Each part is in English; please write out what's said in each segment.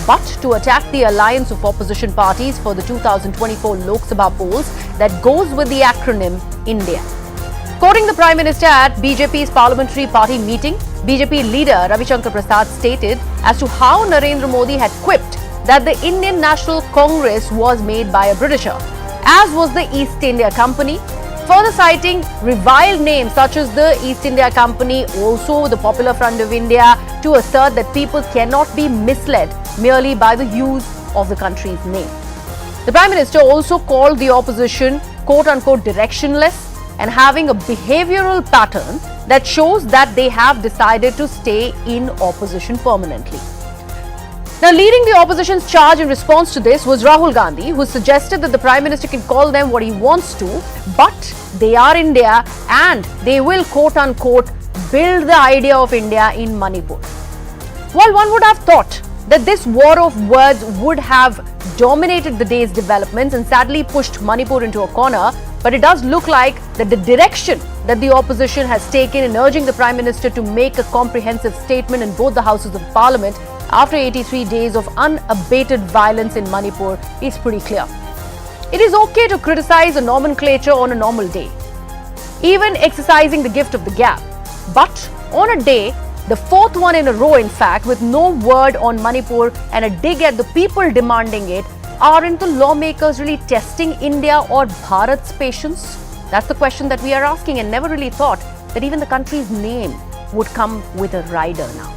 but to attack the alliance of opposition parties for the 2024 Lok Sabha polls that goes with the acronym India. Quoting the Prime Minister at BJP's Parliamentary Party meeting, BJP leader Ravi Shankar Prasad stated as to how Narendra Modi had quipped that the Indian National Congress was made by a Britisher, as was the East India Company, further citing reviled names such as the East India Company, also the Popular Front of India, to assert that people cannot be misled merely by the use of the country's name. The Prime Minister also called the opposition quote-unquote directionless and having a behavioral pattern that shows that they have decided to stay in opposition permanently. Now, leading the opposition's charge in response to this was Rahul Gandhi, who suggested that the Prime Minister can call them what he wants to, but they are India and they will quote-unquote build the idea of India in Manipur. While one would have thought that this war of words would have dominated the day's developments and sadly pushed Manipur into a corner, but it does look like that the direction that the opposition has taken in urging the Prime Minister to make a comprehensive statement in both the houses of Parliament after 83 days of unabated violence in Manipur is pretty clear. It is okay to criticize a nomenclature on a normal day, even exercising the gift of the gab. But on a day, the fourth one in a row in fact, with no word on Manipur and a dig at the people demanding it, aren't the lawmakers really testing India or Bharat's patience? That's the question that we are asking, and never really thought that even the country's name would come with a rider now.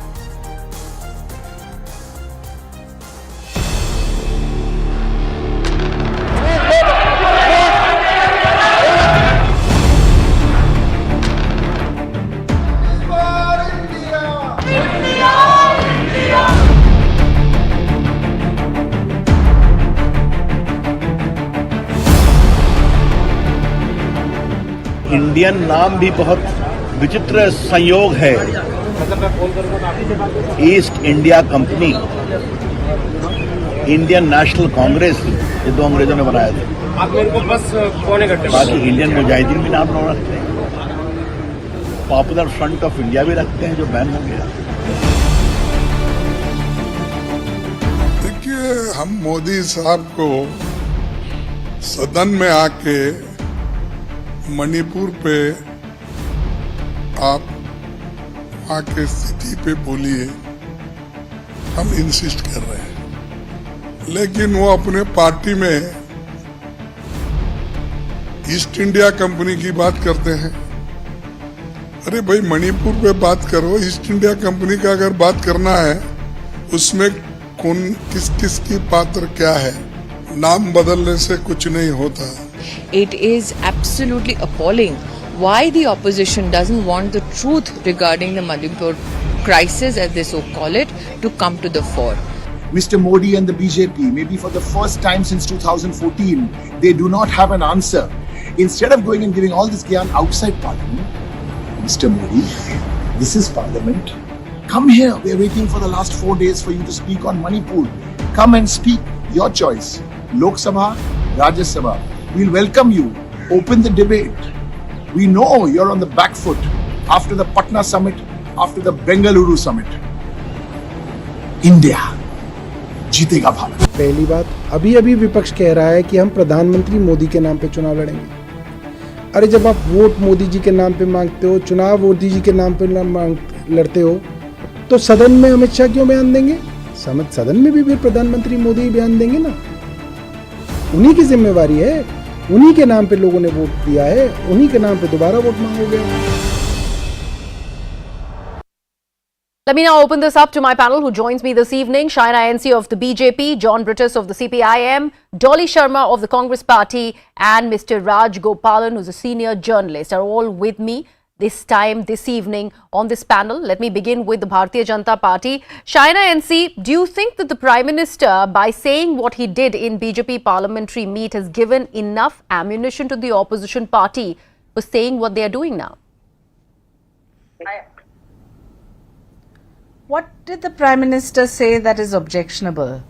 Indian नाम भी बहुत विचित्र संयोग है। East India company, Indian national Congress, ये दो अंग्रेजों ने बनाया था। आप मेरे को बस पौने घंटे बाकी इंडियन मुजाहिदीन भी नाम रखते हैं, पॉपुलर फ्रंट ऑफ इंडिया भी रखते हैं, जो बैन हो गया। देखिए, हम मोदी साहब को सदन में आके मणिपुर पे आप वहाँ के स्थिति पे बोलिए, हम इंसिस्ट कर रहे हैं, लेकिन वो अपने पार्टी में ईस्ट इंडिया कंपनी की बात करते हैं। अरे भाई, मणिपुर पे बात करो, ईस्ट इंडिया कंपनी का अगर बात करना है, उसमें कौन किस किस की पात्र क्या है, नाम बदलने से कुछ नहीं होता। It is absolutely appalling why the opposition doesn't want the truth regarding the Manipur crisis, as they so call it, to come to the fore. Mr. Modi and the BJP, maybe for the first time since 2014, they do not have an answer. Instead of going and giving all this gyan outside Parliament, Mr. Modi, this is Parliament. Come here. We are waiting for the last 4 days for you to speak on Manipur. Come and speak. Your choice. Lok Sabha, Rajya Sabha. We'll welcome you. Open the debate. We know you're on the back foot after the Patna summit, after the Bengaluru summit. India जीतेगा भारत। पहली बात, अभी अभी विपक्ष कह रहा है कि हम प्रधानमंत्री मोदी के नाम पे चुनाव लड़ेंगे। अरे जब आप वोट मोदी जी के नाम पे मांगते हो, चुनाव मोदी जी के नाम पे लड़ते हो, तो सदन में अमित शाह क्यों बयान देंगे? सदन में भी फिर प्रधानमंत्री मोदी ही बयान देंगे ना। उन्हीं की जिम्मेवारी है, उन्हीं के नाम पे लोगों ने वोट दिया है, उन्हीं के नाम पे दोबारा वोट मांगोगे। Let me now open this up to my panel who joins me this evening. Shaina NC of the BJP, John Brittus of the CPIM, Dolly Sharma of the Congress Party, and Mr. Raj Gopalan, who's a senior journalist, are all with me this evening on this panel. Let me begin with the Bharatiya Janata Party. Shaina NC, do you think that the Prime Minister, by saying what he did in BJP parliamentary meet, has given enough ammunition to the opposition party for saying what they are doing now? What did the Prime Minister say that is objectionable?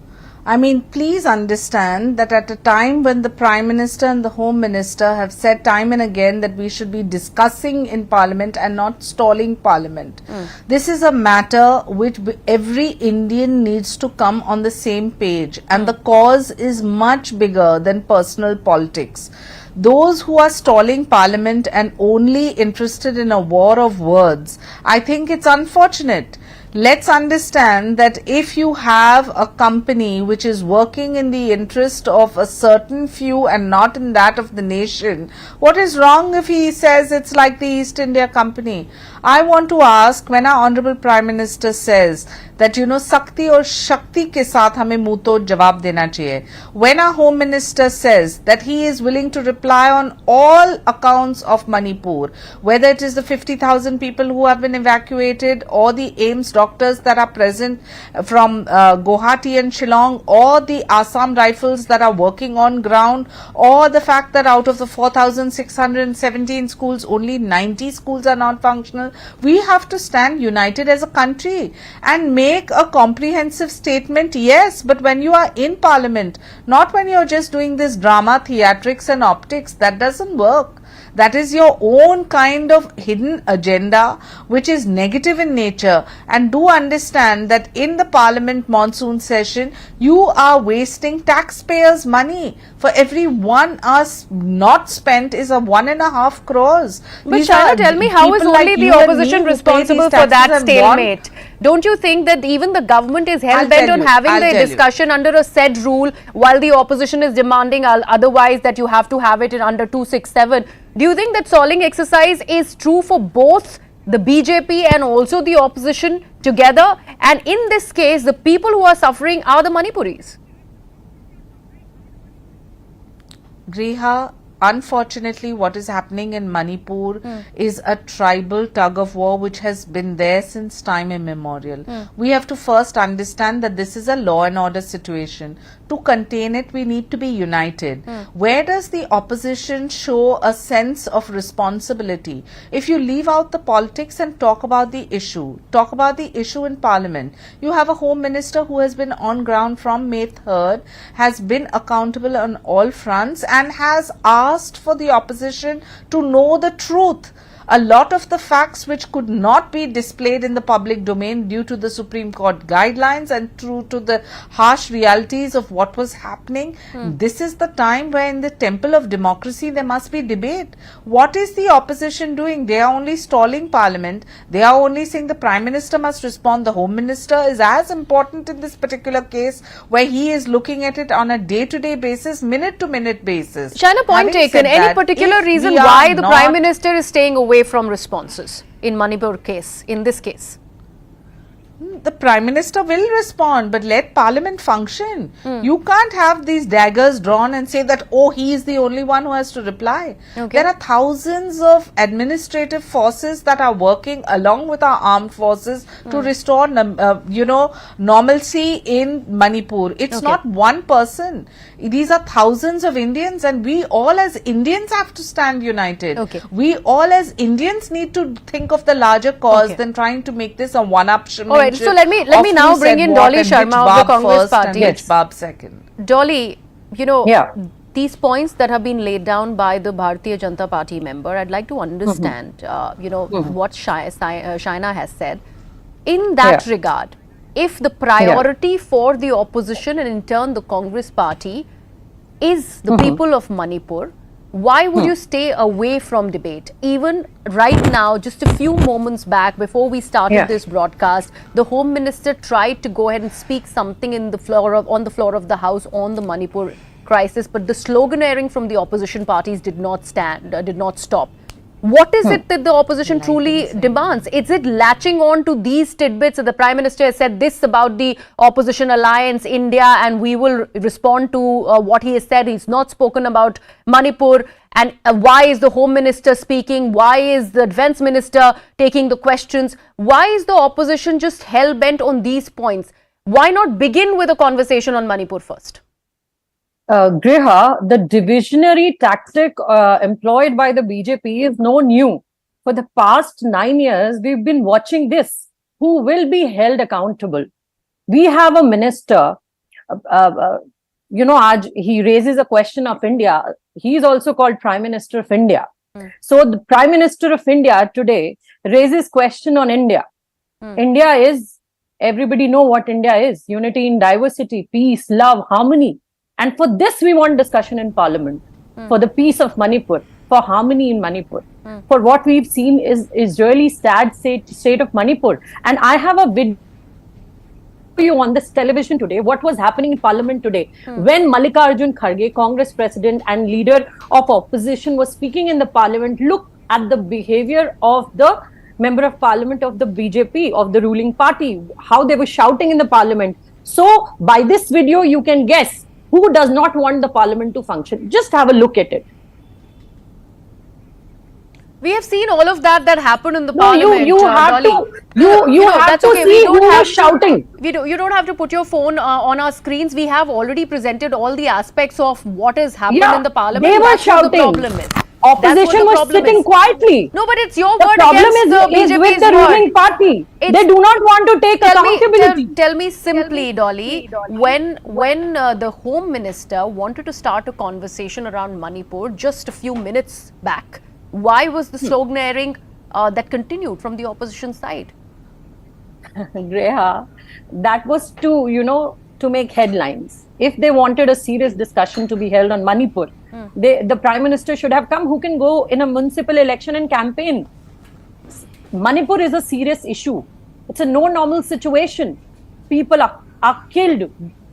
I mean, please understand that at a time when the Prime Minister and the Home Minister have said time and again that we should be discussing in Parliament and not stalling Parliament. This is a matter which every Indian needs to come on the same page, and the cause is much bigger than personal politics. Those who are stalling Parliament and only interested in a war of words, I think it's unfortunate. Let's understand that if you have a company which is working in the interest of a certain few and not in that of the nation, what is wrong if he says it's like the East India Company? I want to ask, when our Honorable Prime Minister says that, Sakti or Shakti ke saath hame muh to jawab dena chahiye. When our Home Minister says that he is willing to reply on all accounts of Manipur, whether it is the 50,000 people who have been evacuated or the AIMS doctors that are present from Guwahati and Shillong, or the Assam rifles that are working on ground, or the fact that out of the 4,617 schools, only 90 schools are not functional. We have to stand united as a country and make a comprehensive statement, yes, but when you are in Parliament, not when you are just doing this drama, theatrics and optics. That doesn't work. That is your own kind of hidden agenda, which is negative in nature. And do understand that in the Parliament monsoon session, you are wasting taxpayers' money. For every 1 hour not spent is a 1.5 crores. But Shaina, tell me, how is only the opposition responsible for that stalemate? Don't you think that even the government is hell-bent on having the discussion under a said rule, while the opposition is demanding otherwise, that you have to have it in under 267? Do you think that stalling exercise is true for both the BJP and also the opposition together? And in this case, the people who are suffering are the Manipuris. Griha, unfortunately, what is happening in Manipur is a tribal tug of war which has been there since time immemorial. We have to first understand that this is a law and order situation. To contain it, we need to be united. Where does the opposition show a sense of responsibility? If you leave out the politics and talk about the issue in Parliament, you have a Home Minister who has been on ground from May 3rd, has been accountable on all fronts, and has asked for the opposition to know the truth. A lot of the facts which could not be displayed in the public domain due to the Supreme Court guidelines and true to the harsh realities of what was happening. This is the time where in the temple of democracy there must be debate. What is the opposition doing? They are only stalling Parliament. They are only saying the Prime Minister must respond. The Home Minister is as important in this particular case, where he is looking at it on a day-to-day basis, minute-to-minute basis. Shaina, point taken. Any particular reason why the Prime Minister is staying away from responses in Manipur case, in this case? The Prime Minister will respond, but let Parliament function. You can't have these daggers drawn and say that, oh, he is the only one who has to reply. There are thousands of administrative forces that are working along with our armed forces to restore, normalcy in Manipur. It's not one person. These are thousands of Indians, and we all as Indians have to stand united. We all as Indians need to think of the larger cause than trying to make this a one-up. Alright, so let me now bring in Dolly Sharma of the Congress Party. Which Bab second. Dolly, these points that have been laid down by the Bharatiya Janata Party member, I'd like to understand, what Shaina has said. In that regard, if the priority for the opposition and in turn the Congress Party is the people of Manipur, why would you stay away from debate? Even right now, just a few moments back, before we started this broadcast, the Home Minister tried to go ahead and speak something on the floor of the House on the Manipur crisis, but the sloganeering from the opposition parties did not stop. What is it that the opposition truly demands? Is it latching on to these tidbits that the Prime Minister has said this about the opposition alliance, India, and we will respond to what he has said? He's not spoken about Manipur. And why is the Home Minister speaking? Why is the Defence Minister taking the questions? Why is the opposition just hell-bent on these points? Why not begin with a conversation on Manipur first? Griha, the divisionary tactic employed by the BJP is no new. For the past 9 years, we've been watching this. Who will be held accountable? We have a minister he raises a question of India. He is also called Prime Minister of India. So the Prime Minister of India today raises question on India. India is, everybody know what India is: unity in diversity, peace, love, harmony. And for this, we want discussion in Parliament, for the peace of Manipur, for harmony in Manipur. For what we've seen is really sad state of Manipur. And I have a video you on this television today, what was happening in Parliament today. When Mallikarjun Kharge, Congress president and leader of opposition, was speaking in the Parliament, look at the behavior of the member of Parliament of the BJP, of the ruling party, how they were shouting in the Parliament. So by this video, you can guess who does not want the Parliament to function. Just have a look at it. We have seen all of that happened in the Parliament. You have Dolly. to, you have to see who was shouting. You don't have to put your phone on our screens. We have already presented all the aspects of what has happened in the Parliament. They were That's shouting. What the problem is. Opposition was sitting quietly. No, but it's your The word problem against the is BJP's with the ruling party. They do not want to take accountability. Tell me simply, Dolly, when the Home Minister wanted to start a conversation around Manipur just a few minutes back, why was the sloganeering that continued from the opposition side? Reha, that was to make headlines. If they wanted a serious discussion to be held on Manipur, the Prime Minister should have come, who can go in a municipal election and campaign. Manipur is a serious issue. It's a no normal situation. People are killed.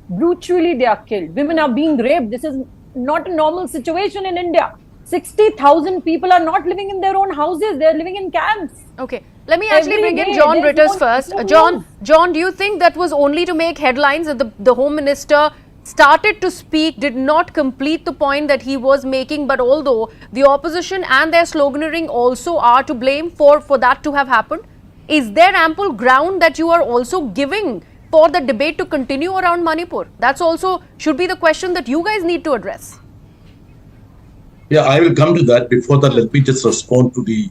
Brutally they are killed. Women are being raped. This is not a normal situation in India. 60,000 people are not living in their own houses. They are living in camps. Okay. Let me actually bring in John Britters first. John, do you think that was only to make headlines, that the Home Minister started to speak, did not complete the point that he was making, but although the opposition and their sloganeering also are to blame for that to have happened, is there ample ground that you are also giving for the debate to continue around Manipur? That's also should be the question that you guys need to address. Yeah, I will come to that. Before that, let me just respond to the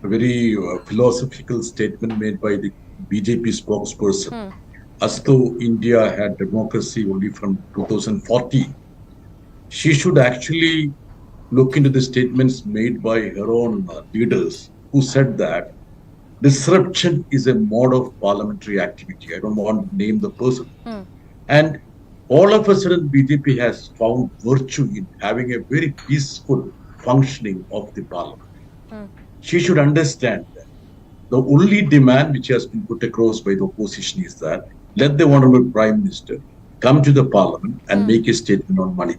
very philosophical statement made by the BJP spokesperson. As though India had democracy only from 2014. She should actually look into the statements made by her own leaders, who said that disruption is a mode of parliamentary activity. I don't want to name the person. And all of a sudden, BJP has found virtue in having a very peaceful functioning of the parliament. She should understand that the only demand which has been put across by the opposition is that let the Honorable Prime Minister come to the Parliament and make a statement on money.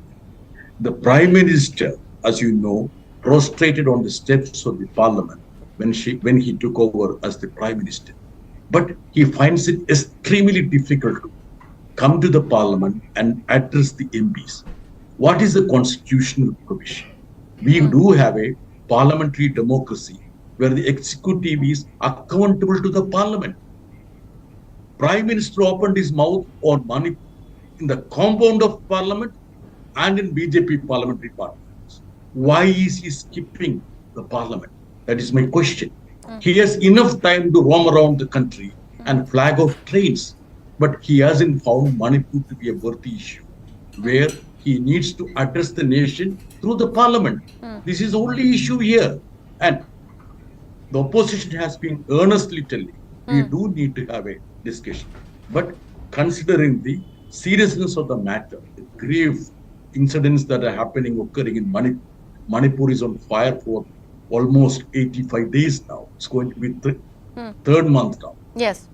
The Prime Minister, as you know, prostrated on the steps of the Parliament when he took over as the Prime Minister. But he finds it extremely difficult to come to the Parliament and address the MPs. What is the constitutional provision? We do have a parliamentary democracy where the executive is accountable to the Parliament. Prime Minister opened his mouth on money in the compound of Parliament and in BJP parliamentary parties. Why is he skipping the Parliament? That is my question. He has enough time to roam around the country and flag off trains, but he hasn't found Manipur to be a worthy issue where he needs to address the nation through the Parliament. This is the only issue here. And the opposition has been earnestly telling we do need to have a discussion. But considering the seriousness of the matter, the grave incidents that are occurring in Manipur, Manipur is on fire for almost 85 days now. It's going to be third month now. Yes.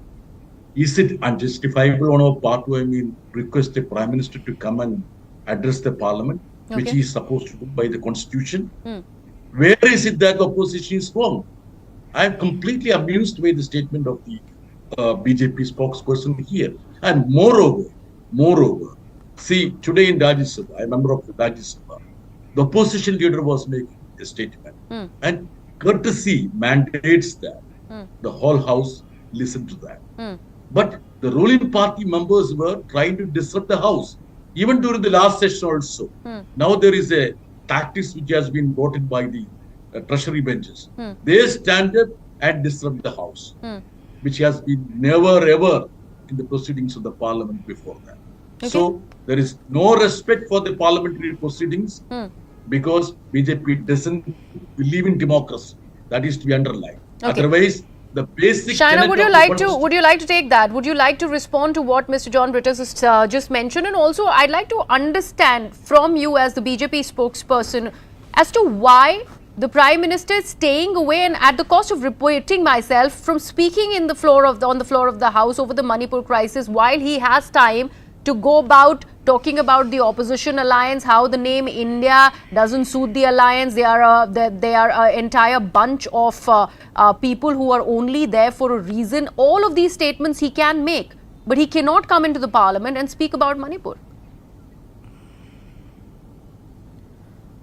Is it unjustifiable on our part to request the Prime Minister to come and address the Parliament, which he is supposed to do by the Constitution? Where is it that the opposition is wrong? I am completely amused by the statement of the BJP spokesperson here. And moreover, see, today in Rajya Sabha, a member of the Rajya Sabha, the opposition leader was making a statement. And courtesy mandates that the whole house listen to that. But the ruling party members were trying to disrupt the house, even during the last session also. Now there is a tactics which has been brought in by the treasury benches. They stand up and disrupt the house, which has been never ever in the proceedings of the Parliament before that. So there is no respect for the parliamentary proceedings because BJP doesn't believe in democracy. That is to be underlined. Okay. Otherwise, the basic Shaina, tenet would of you the like to constitution- take that? Would you like to respond to what Mr. John Britters has just mentioned? And also, I'd like to understand from you as the BJP spokesperson as to why the Prime Minister is staying away, and at the cost of repeating myself, from speaking on the floor of the House over the Manipur crisis, while he has time to go about talking about the opposition alliance, how the name India doesn't suit the alliance. They are an entire bunch of people who are only there for a reason. All of these statements he can make, but he cannot come into the parliament and speak about Manipur.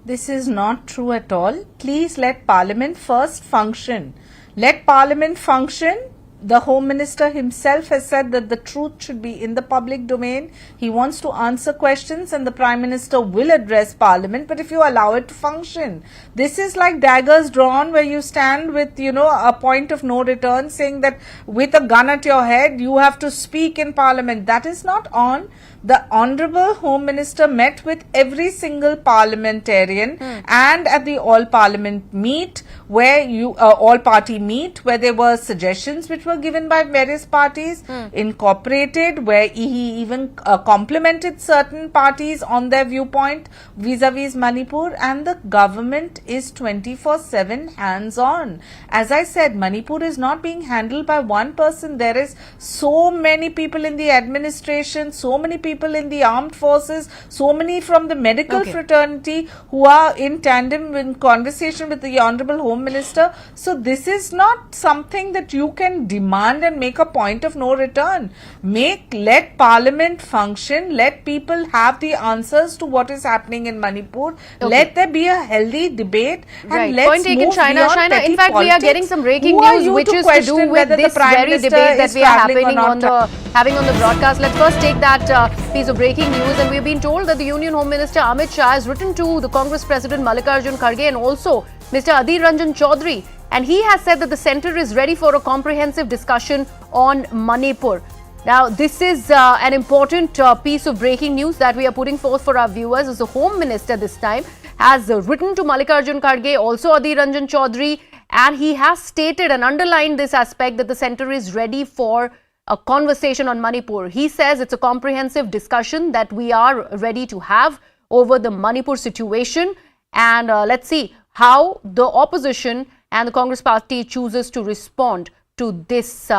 This is not true at all. Please let Parliament first function. Let Parliament function. The Home Minister himself has said that the truth should be in the public domain. He wants to answer questions and the Prime Minister will address Parliament, but if you allow it to function, this is like daggers drawn where you stand with, a point of no return saying that with a gun at your head, you have to speak in Parliament. That is not on. The Honourable Home Minister met with every single parliamentarian and at the all parliament meet where all party meet where there were suggestions which were given by various parties, incorporated, where he even complimented certain parties on their viewpoint vis-a-vis Manipur, and the government is 24/7 hands-on. As I said, Manipur is not being handled by one person. There is so many people in the administration, so many people in the armed forces, so many from the medical fraternity who are in tandem in conversation with the Honourable Home Minister. So this is not something that you can demand and make a point of no return. Let Parliament function, let people have the answers to what is happening in Manipur. Let there be a healthy debate and let's Point taken, move Shaina. beyond Shaina, petty in fact, we are getting politics. some breaking Who are news, you which to is to question do with whether the this Prime very Minister debate that is we are travelling or not having on the broadcast. Let's first take that piece of breaking news. And we've been told that the Union Home Minister Amit Shah has written to the Congress President Mallikarjun Kharge and also Mr. Adhir Ranjan Chaudhary. And he has said that the centre is ready for a comprehensive discussion on Manipur. Now, this is an important piece of breaking news that we are putting forth for our viewers, as the Home Minister this time has written to Mallikarjun Kharge, also Adhir Ranjan Chaudhary, and he has stated and underlined this aspect that the centre is ready for a conversation on Manipur. He says it's a comprehensive discussion that we are ready to have over the Manipur situation, and let's see how the opposition and the Congress party chooses to respond to this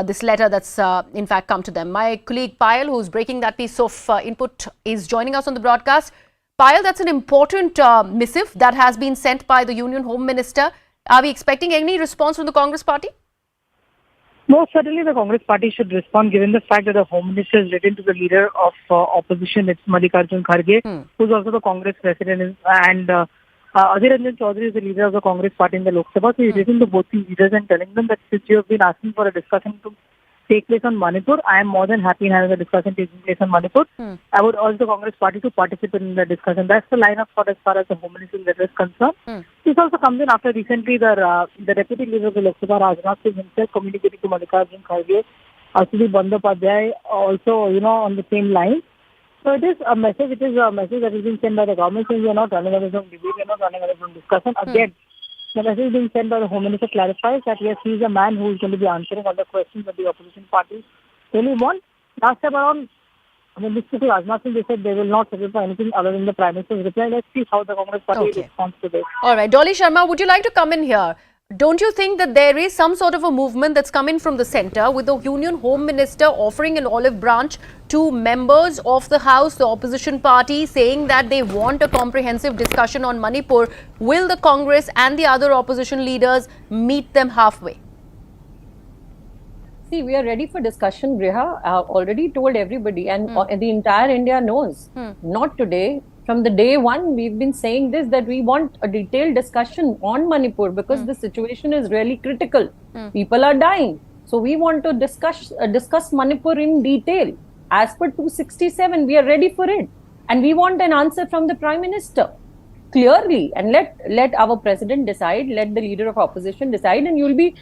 this letter that's in fact come to them. My colleague Payal, who's breaking that piece of input, is joining us on the broadcast. Payal, that's an important missive that has been sent by the Union Home Minister. Are we expecting any response from the Congress party? No, certainly the Congress party should respond, given the fact that the Home Minister has written to the leader of opposition, it's Mallikarjun Kharge, who's also the Congress president, and Adhir Ranjan Chaudhary is the leader of the Congress party in the Lok Sabha. So he's written to both these leaders and telling them that since you have been asking for a discussion to take place on Manipur, I am more than happy in having a discussion taking place on Manipur. I would urge the Congress party to participate in the discussion. That's the lineup for as far as the Home Minister's letter is concerned. This also comes in after recently the Deputy Leader of the Lok Sabha, Rajnath Singh himself, communicating to Mallikarjun Kharge, Asuli Bandyopadhyay, also, on the same line. So it is a message, that is being sent by the government saying we are not running away from debate, we are not running away from discussion. Again, the message being sent by the Home Minister clarifies that yes, he is a man who is going to be answering all the questions that the opposition parties really want. Last time around, when this to Rajnath Singh, they said they will not settle for anything other than the Prime Minister's reply. Let's see how the Congress party responds to this. All right, Dolly Sharma, would you like to come in here? Don't you think that there is some sort of a movement that's coming from the centre, with the Union Home Minister offering an olive branch to members of the House, the opposition party, saying that they want a comprehensive discussion on Manipur? Will the Congress and the other opposition leaders meet them halfway? See, we are ready for discussion, Reha. I've already told everybody, and the entire India knows. Not today. From the day one, we've been saying this, that we want a detailed discussion on Manipur because the situation is really critical. People are dying. So we want to discuss Manipur in detail. As per 267, we are ready for it. And we want an answer from the Prime Minister. Clearly, and let our president decide, let the leader of opposition decide, and you'll be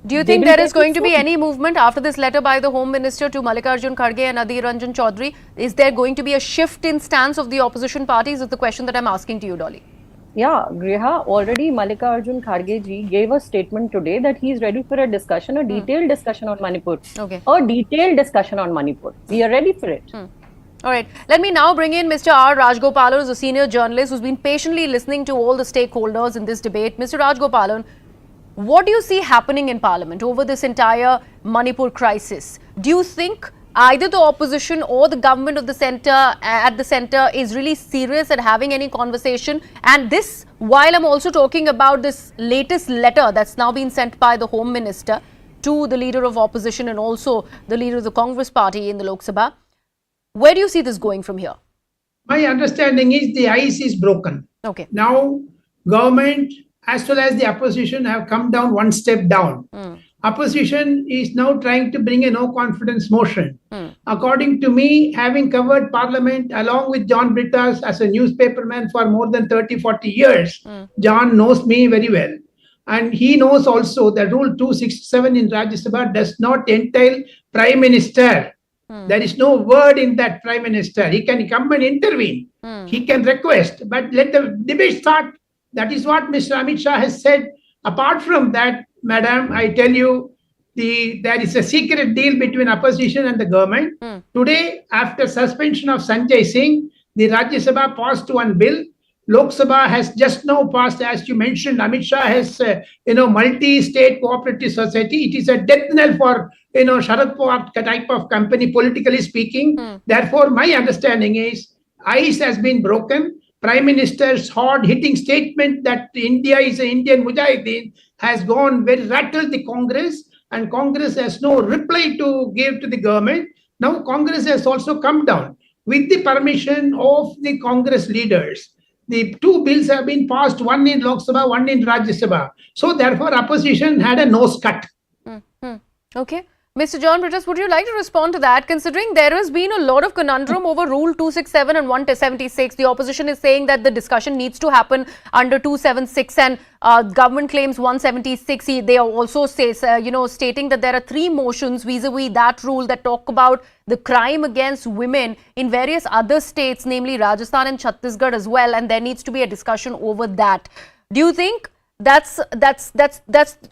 Do you think there is going to be any movement after this letter by the Home Minister to Mallikarjun Kharge and Adhir Ranjan Chaudhary? Is there going to be a shift in stance of the opposition parties? Is the question that I'm asking to you, Dolly. Yeah, Griha, already Mallikarjun Kharge ji gave a statement today that he is ready for a discussion, a detailed discussion on Manipur. Okay. A detailed discussion on Manipur. We are ready for it. All right. Let me now bring in Mr. R. Rajgopalan, who's a senior journalist who's been patiently listening to all the stakeholders in this debate. Mr. Rajgopalan, what do you see happening in Parliament over this entire Manipur crisis? Do you think either the opposition or the government of the centre is really serious at having any conversation? And this, while I'm also talking about this latest letter that's now been sent by the Home Minister to the leader of opposition and also the leader of the Congress party in the Lok Sabha, where do you see this going from here? My understanding is the ice is broken. Okay. Now, government as well as the opposition have come down one step down. Opposition is now trying to bring a no confidence motion. According to me, having covered Parliament along with John Brittas as a newspaperman for more than 30-40 years, John knows me very well. And he knows also that Rule 267 in Rajya Sabha does not entail Prime Minister. There is no word in that Prime Minister. He can come and intervene. He can request, but let the debate start. That is what Mr. Amit Shah has said. Apart from that, Madam, I tell you, there is a secret deal between opposition and the government. Today, after suspension of Sanjay Singh, the Rajya Sabha passed one bill. Lok Sabha has just now passed, as you mentioned. Amit Shah has, multi-state cooperative society. It is a death knell for, Sharad Pawar type of company, politically speaking. Therefore, my understanding is ice has been broken. Prime Minister's hard-hitting statement that India is an Indian Mujahideen has gone very rattled the Congress, and Congress has no reply to give to the government. Now, Congress has also come down with the permission of the Congress leaders. The two bills have been passed, one in Lok Sabha, one in Rajya Sabha. So, therefore, opposition had a nose cut. Okay. Mr. John Brittas, would you like to respond to that? Considering there has been a lot of conundrum over Rule 267 and 176, the opposition is saying that the discussion needs to happen under 276 and government claims 176. They are also stating that there are three motions vis-a-vis that rule that talk about the crime against women in various other states, namely Rajasthan and Chhattisgarh as well, and there needs to be a discussion over that. Do you think that's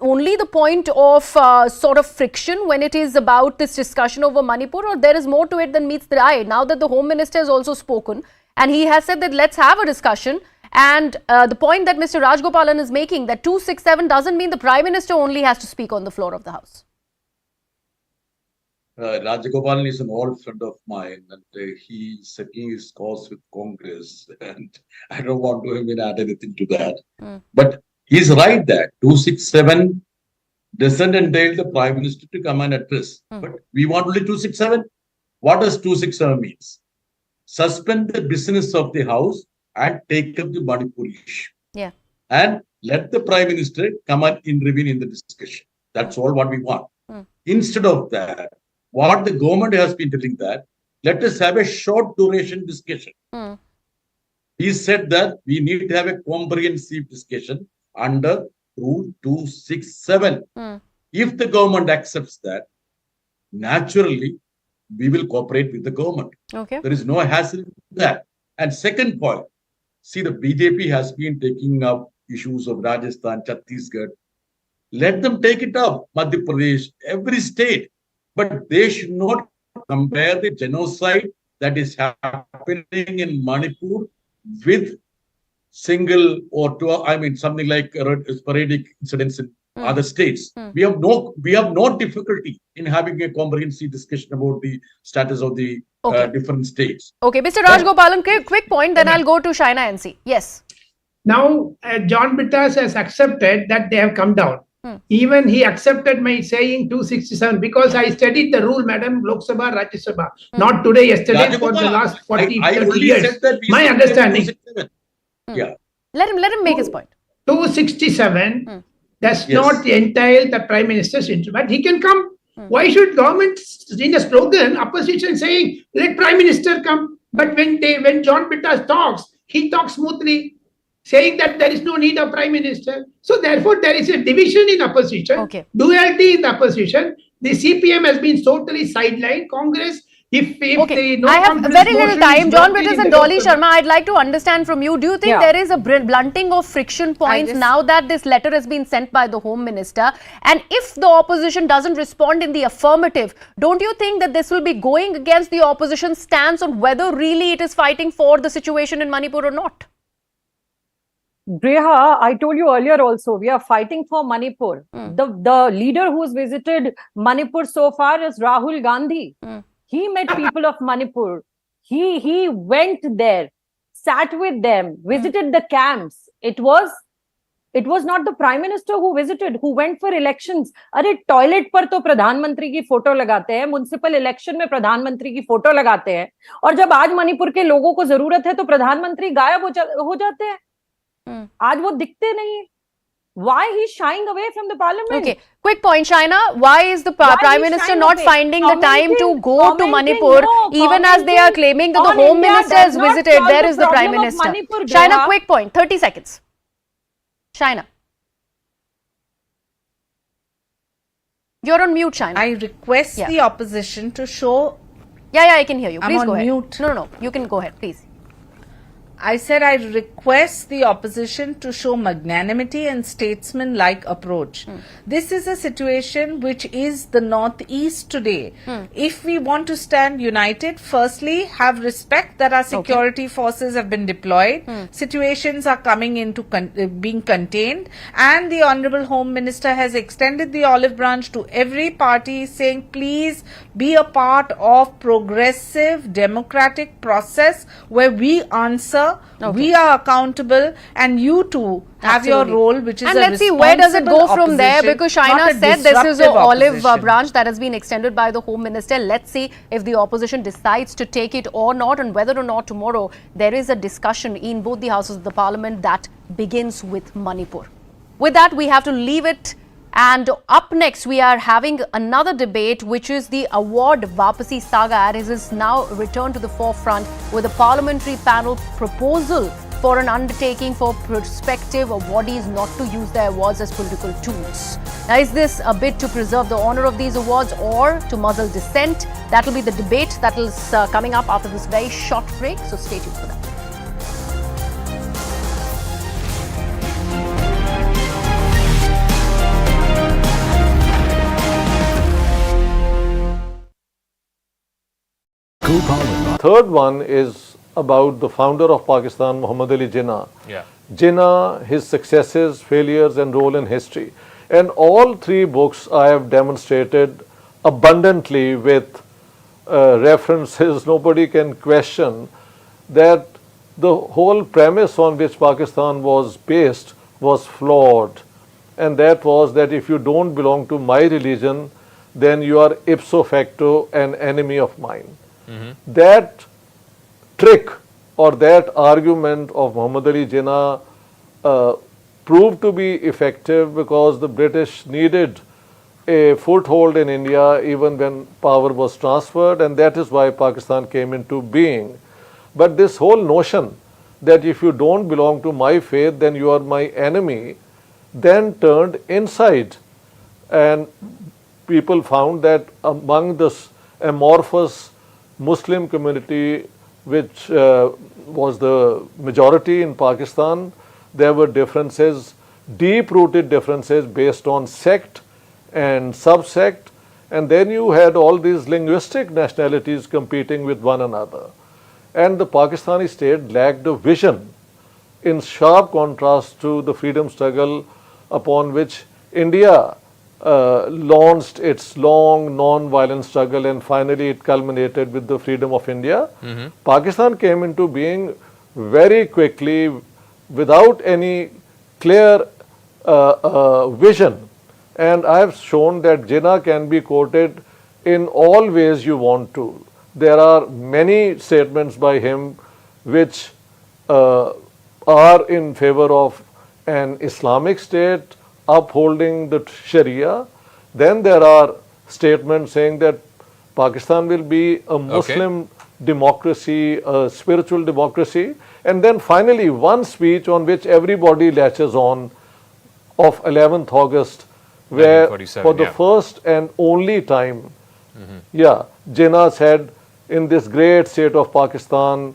only the point of sort of friction when it is about this discussion over Manipur, or there is more to it than meets the eye? Now that the Home Minister has also spoken and he has said that let's have a discussion, and the point that Mr. Rajgopalan is making, that 267 doesn't mean the Prime Minister only has to speak on the floor of the House. Rajgopalan is an old friend of mine, and he's settling his cause with Congress, and I don't want to add anything to that. But he's right that 267 doesn't entail the Prime Minister to come and address. But we want only 267. What does 267 means? Suspend the business of the House and take up the Manipur issue. Yeah. And let the Prime Minister come and intervene in the discussion. That's all what we want. Instead of that, what the government has been telling that, let us have a short duration discussion. He said that we need to have a comprehensive discussion under Rule 267. If the government accepts that, naturally, we will cooperate with the government. Okay. There is no hassle in that. And second point, see, the BJP has been taking up issues of Rajasthan, Chhattisgarh. Let them take it up, Madhya Pradesh, every state. But they should not compare the genocide that is happening in Manipur with single or something like sporadic incidents in other states. We have no difficulty in having a comprehensive discussion about the status of the different states. Okay, Mr. Rajgopalan, quick point, then I'll go to Shaina NC. Yes. Now, John Brittas has accepted that they have come down. Even he accepted my saying 267 because I studied the rule, Madam, Lok Sabha, Rajya Sabha. Not today, yesterday, for the last 30 years. My understanding. Yeah. Let him make his point. 267 does not entail the Prime Minister's interview, but he can come. Why should government, in a slogan, opposition saying, let Prime Minister come? But when John Brittas talks, he talks smoothly. saying that there is no need of Prime Minister. So therefore, there is a division in opposition, Okay. duality in the opposition. The CPM has been totally sidelined. Congress, if Okay, the no I have confidence very little motion time. is John blocked Bridges in and the Dolly local- Sharma, I'd like to understand from you. Do you think Yeah. there is a blunting of friction points just- now that this letter has been sent by the Home Minister? And if the opposition doesn't respond in the affirmative, don't you think that this will be going against the opposition's stance on whether really it is fighting for the situation in Manipur or not? Breha, I told you earlier also, we are fighting for Manipur. The leader who's visited Manipur so far is Rahul Gandhi. He met people of Manipur. He went there, sat with them, visited the camps. It was not the Prime Minister who visited, who went for elections. अरे toilet पर तो प्रधानमंत्री की photo लगाते हैं, municipal election में प्रधानमंत्री की फोटो लगाते हैं, और जब आज मणिपुर के लोगों को जरूरत है तो प्रधानमंत्री गायब हो जाते हैं. आज वो दिखते नहीं. Why he's shying away from the parliament? Okay, quick point, Shaina. Why is the Why Prime he's Minister shying not away? finding the time to go to Commenting, Manipur, no, even as they are commenting claiming that the on Home India Minister does has not visited? solve Where the is the Prime problem of Minister? Manipur, Shaina, Breha. quick point, 30 seconds. Shaina. You're on mute, Shaina. I request Yeah. the opposition to show. Yeah, I can hear you. I'm Please on go ahead. mute. No, you can go ahead, please. I said I request the opposition to show magnanimity and statesman-like approach. This is a situation which is the Northeast today. If we want to stand united, firstly, have respect that our security forces have been deployed. Situations are coming into being contained, and the Honorable Home Minister has extended the olive branch to every party, saying, please be a part of progressive democratic process where we answer. We are accountable, and you too have your Absolutely. role, which is and a let's see where does it go responsible from there, opposition, because not Shaina a said this is an disruptive olive opposition. branch that has been extended by the Home Minister. Let's see if the opposition decides to take it or not, and whether or not tomorrow there is a discussion in both the houses of the parliament that begins with Manipur. With that, we have to leave it. And up next, we are having another debate, which is the award Wapsi saga, as it is now returned to the forefront with a parliamentary panel proposal for an undertaking for prospective awardees not to use their awards as political tools. Now, is this a bid to preserve the honor of these awards or to muzzle dissent? That will be the debate that is coming up after this very short break. So stay tuned for that. Third one is about the founder of Pakistan, Muhammad Ali Jinnah. Jinnah, his successes, failures, and role in history. And all three books I have demonstrated abundantly with references. Nobody can question that the whole premise on which Pakistan was based was flawed. And that was that if you don't belong to my religion, then you are ipso facto an enemy of mine. That trick or that argument of Muhammad Ali Jinnah proved to be effective because the British needed a foothold in India even when power was transferred, and that is why Pakistan came into being. But this whole notion that if you don't belong to my faith, then you are my enemy, then turned inside, and people found that among this amorphous Muslim community, which was the majority in Pakistan, there were differences, deep-rooted differences based on sect and subsect, and then you had all these linguistic nationalities competing with one another. And the Pakistani state lacked a vision, in sharp contrast to the freedom struggle upon which India launched its long non-violent struggle, and finally it culminated with the freedom of India. Pakistan came into being very quickly without any clear vision, and I have shown that Jinnah can be quoted in all ways you want to. There are many statements by him which are in favor of an Islamic state upholding the Sharia. Then there are statements saying that Pakistan will be a Muslim democracy, a spiritual democracy. And then finally, one speech on which everybody latches on of 11th August, where for the first and only time, Jinnah said, in this great state of Pakistan,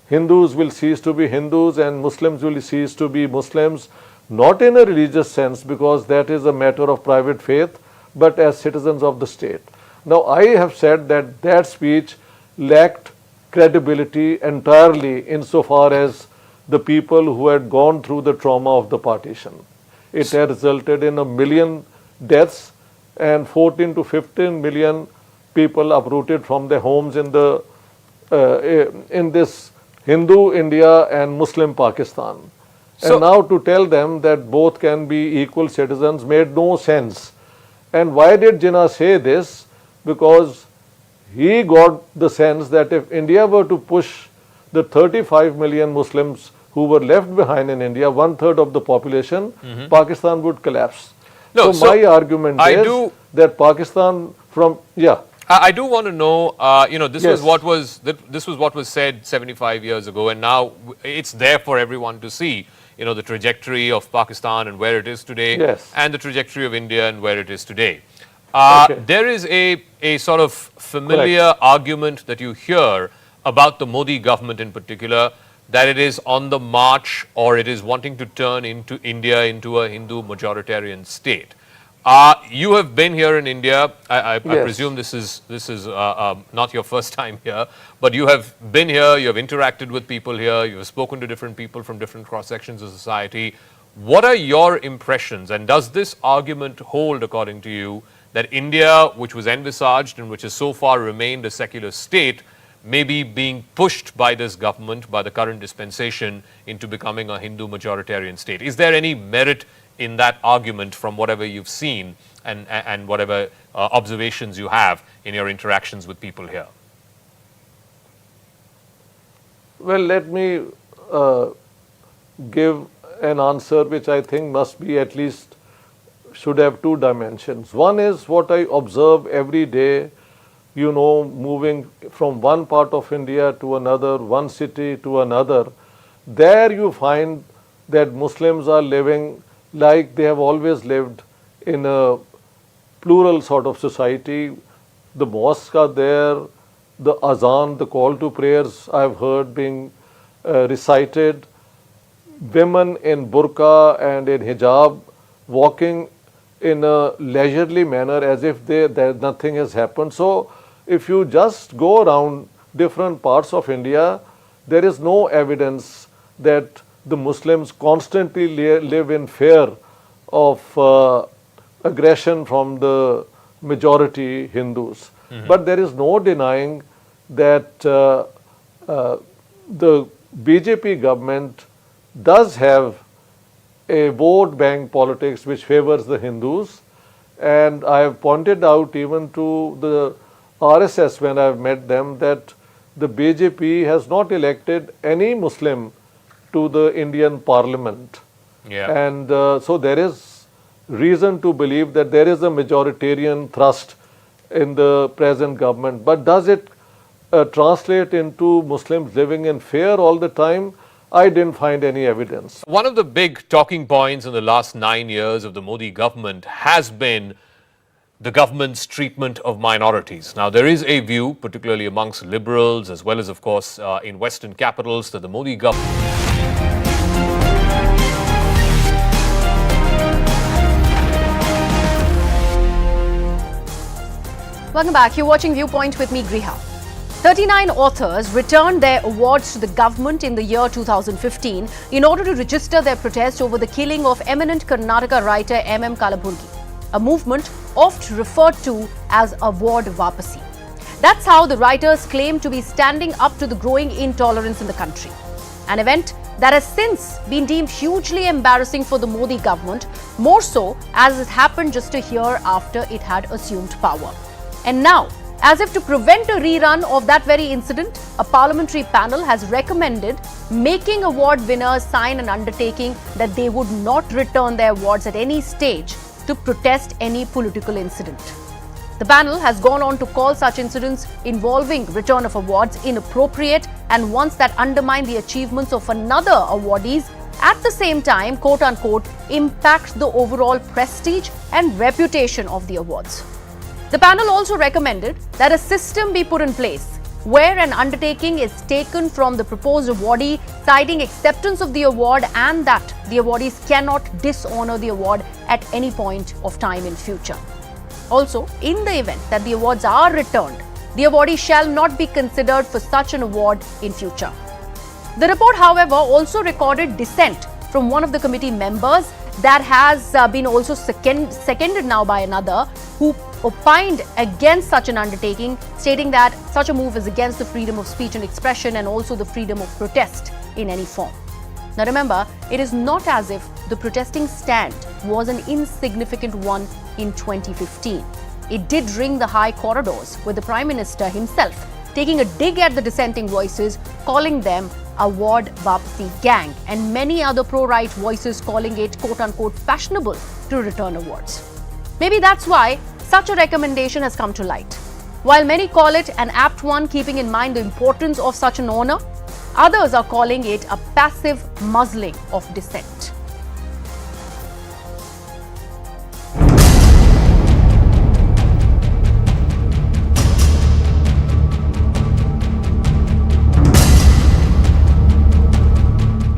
Hindus will cease to be Hindus and Muslims will cease to be Muslims, not in a religious sense because that is a matter of private faith, but as citizens of the state. Now, I have said that that speech lacked credibility entirely insofar as the people who had gone through the trauma of the partition. It had resulted in 1 million deaths and 14 to 15 million people uprooted from their homes in the in this Hindu India and Muslim Pakistan. So, and now to tell them that both can be equal citizens made no sense. And why did Jinnah say this? Because he got the sense that if India were to push the 35 million Muslims who were left behind in India, 1/3 of the population, Pakistan would collapse. No, so my argument is that Pakistan I do want to know, this was what was said 75 years ago, and now it's there for everyone to see. The trajectory of Pakistan and where it is today, and the trajectory of India and where it is today. There is a sort of familiar argument that you hear about the Modi government in particular, that it is on the march or it is wanting to turn India into a Hindu majoritarian state. You have been here in India. I presume this is not your first time here, but you have been here, you have interacted with people here, you have spoken to different people from different cross-sections of society. What are your impressions, and does this argument hold according to you that India, which was envisaged and which has so far remained a secular state, may be being pushed by this government, by the current dispensation, into becoming a Hindu majoritarian state? Is there any merit in that argument from whatever you've seen and whatever observations you have in your interactions with people here? Well, let me give an answer which I think must be at least should have two dimensions. One is what I observe every day, moving from one part of India to another, one city to another. There you find that Muslims are living like they have always lived in a plural sort of society. The mosques are there, the azan, the call to prayers I have heard being recited, women in burqa and in hijab walking in a leisurely manner as if nothing has happened. So if you just go around different parts of India, there is no evidence that the Muslims constantly live in fear of aggression from the majority Hindus. But there is no denying that the BJP government does have a vote bank politics which favors the Hindus, and I have pointed out even to the RSS when I have met them that the BJP has not elected any Muslim to the Indian Parliament. And so there is reason to believe that there is a majoritarian thrust in the present government. But does it translate into Muslims living in fear all the time? I didn't find any evidence. One of the big talking points in the last 9 years of the Modi government has been the government's treatment of minorities. Now, there is a view, particularly amongst liberals as well as, of course, in Western capitals, that the Modi government... Welcome back. You're watching Viewpoint with me, Griha. 39 authors returned their awards to the government in the year 2015 in order to register their protest over the killing of eminent Karnataka writer M.M. Kalaburgi, a movement oft referred to as Award Wapsi. That's how the writers claim to be standing up to the growing intolerance in the country. An event that has since been deemed hugely embarrassing for the Modi government, more so as it happened just a year after it had assumed power. And now, as if to prevent a rerun of that very incident, a parliamentary panel has recommended making award winners sign an undertaking that they would not return their awards at any stage to protest any political incident. The panel has gone on to call such incidents involving return of awards inappropriate and ones that undermine the achievements of another awardees, at the same time, quote-unquote, impact the overall prestige and reputation of the awards. The panel also recommended that a system be put in place where an undertaking is taken from the proposed awardee, citing acceptance of the award and that the awardees cannot dishonor the award at any point of time in future. Also, in the event that the awards are returned, the awardee shall not be considered for such an award in future. The report, however, also recorded dissent from one of the committee members that has been also seconded now by another, who opined against such an undertaking, stating that such a move is against the freedom of speech and expression and also the freedom of protest in any form. Now remember, it is not as if the protesting stand was an insignificant one in 2015. It did ring the high corridors, with the Prime Minister himself taking a dig at the dissenting voices, calling them award Wapsi gang, and many other pro-right voices calling it quote-unquote fashionable to return awards. Maybe that's why such a recommendation has come to light. While many call it an apt one, keeping in mind the importance of such an honor, others are calling it a passive muzzling of dissent.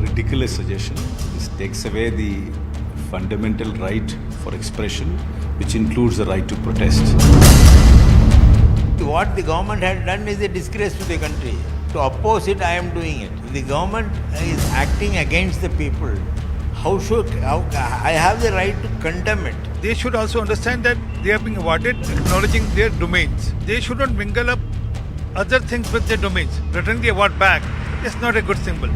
Ridiculous suggestion. This takes away the fundamental right for expression, which includes the right to protest. What the government had done is a disgrace to the country. To oppose it, I am doing it. If the government is acting against the people, how I have the right to condemn it. They should also understand that they are being awarded acknowledging their domains. They should not mingle up other things with their domains. Returning the award back is not a good symbol.